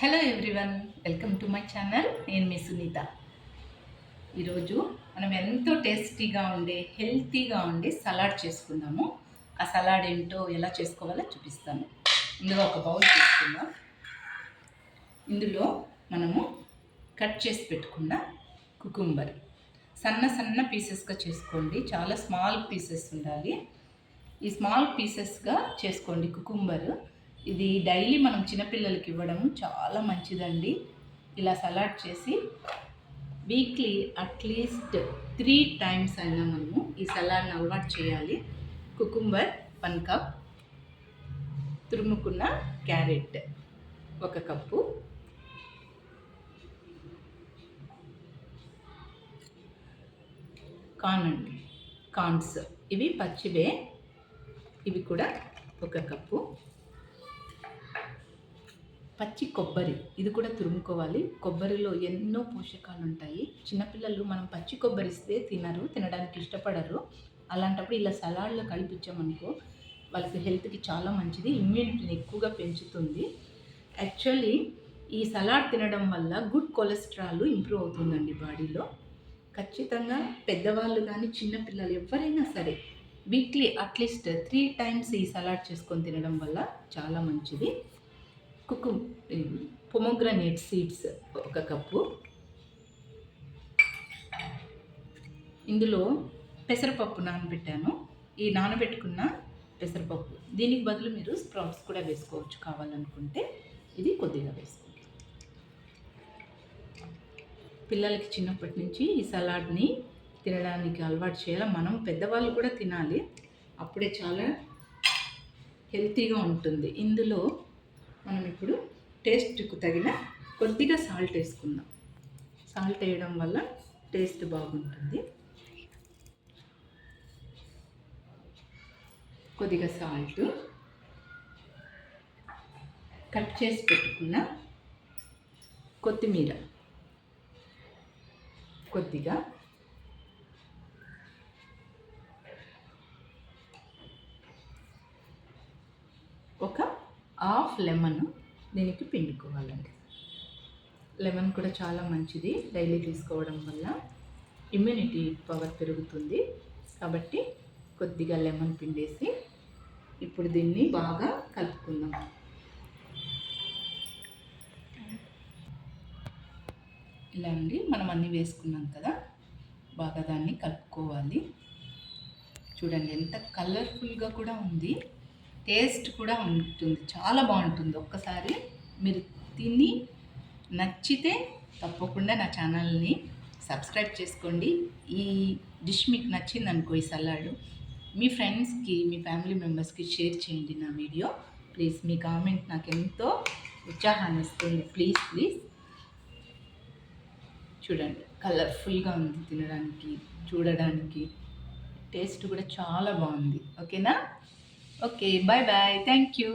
Hello everyone, welcome to my channel. నేను మీ సునీత. ఈరోజు మనం ఎంతో టేస్టీగా ఉండే హెల్తీగా ఉండే సలాడ్ చేసుకుందాము. ఆ సలాడ్ ఏంటో ఎలా చేసుకోవాలో చూపిస్తాను. ఇందులో ఒక బౌల్ తీసుకుందాం. ఇందులో మనము కట్ చేసి పెట్టుకున్న కుకుంబర్ సన్న సన్న పీసెస్గా చేసుకోండి. చాలా స్మాల్ పీసెస్ ఉండాలి. ఈ స్మాల్ పీసెస్గా చేసుకోండి కుకుంబర్. ఇది డైలీ మనం చిన్నపిల్లలకి ఇవ్వడం చాలా మంచిదండి. ఇలా సలాడ్ చేసి వీక్లీ అట్లీస్ట్ 3 times అయినా మనము ఈ సలాడ్ని అలవాటు చేయాలి. కుకుంబర్ 1 కప్, తురుముకున్న క్యారెట్ 1 కప్పు, కార్న్స్ ఇవి పచ్చివే, ఇవి కూడా 1 కప్పు. పచ్చి కొబ్బరి, ఇది కూడా తురుముకోవాలి. కొబ్బరిలో ఎన్నో పోషకాలు ఉంటాయి. చిన్నపిల్లలు మనం పచ్చి కొబ్బరి ఇస్తే తినడానికి ఇష్టపడరు. అలాంటప్పుడు ఇలా సలాడ్లో కలిపిచ్చామనుకో వాళ్ళకి హెల్త్కి చాలా మంచిది, ఇమ్యూనిటీని ఎక్కువగా పెంచుతుంది. యాక్చువల్లీ ఈ సలాడ్ తినడం వల్ల గుడ్ కొలెస్ట్రాల్ ఇంప్రూవ్ అవుతుందండి బాడీలో. ఖచ్చితంగా పెద్దవాళ్ళు కానీ చిన్నపిల్లలు ఎవరైనా సరే వీక్లీ అట్లీస్ట్ 3 times ఈ సలాడ్ చేసుకొని తినడం వల్ల చాలా మంచిది. Pomegranate seeds 1 cup. ఇందులో పెసరపప్పు నానబెట్టాను. ఈ నానబెట్టుకున్న పెసరపప్పు, దీనికి బదులు మీరు స్ప్రౌట్స్ కూడా వేసుకోవచ్చు కావాలనుకుంటే. ఇది కొద్దిగా వేసుకోండి. పిల్లలకి చిన్నప్పటి నుంచి ఈ సలాడ్ని తినడానికి అలవాటు చేయాలి. మనం పెద్దవాళ్ళు కూడా తినాలి, అప్పుడే చాలా హెల్తీగా ఉంటుంది. ఇందులో మనం ఇప్పుడు టేస్ట్కు తగిన కొద్దిగా సాల్ట్ వేసుకుందాం. సాల్ట్ వేయడం వల్ల టేస్ట్ బాగుంటుంది. కొద్దిగా సాల్ట్, కట్ చేసి పెట్టుకున్న కొత్తిమీర కొద్దిగా, ఒక హాఫ్ లెమన్ దీనికి పిండుకోవాలండి. లెమన్ కూడా చాలా మంచిది, డైలీ తీసుకోవడం వల్ల ఇమ్యూనిటీ పవర్ పెరుగుతుంది. కాబట్టి కొద్దిగా లెమన్ పిండేసి ఇప్పుడు దీన్ని బాగా కలుపుకుందాం. ఇలా అండి, మనం అన్నీ వేసుకున్నాం కదా, బాగా దాన్ని కలుపుకోవాలి. చూడండి ఎంత కలర్ఫుల్గా కూడా ఉంది, టేస్ట్ కూడా ఉంటుంది, చాలా బాగుంటుంది. ఒక్కసారి మీరు తిని నచ్చితే తప్పకుండా నా ఛానల్ని సబ్స్క్రైబ్ చేసుకోండి. ఈ డిష్ మీకు నచ్చిందనుకో, ఈ సలాడ్ మీ ఫ్రెండ్స్కి, మీ ఫ్యామిలీ మెంబర్స్కి షేర్ చేయండి నా వీడియో. ప్లీజ్ మీ కామెంట్ నాకు ఎంతో ఉత్సాహాన్ని ఇస్తుంది. ప్లీజ్ చూడండి, కలర్ఫుల్గా ఉంది, తినడానికి చూడడానికి టేస్ట్ కూడా చాలా బాగుంది. ఓకేనా? Okay, bye bye, thank you.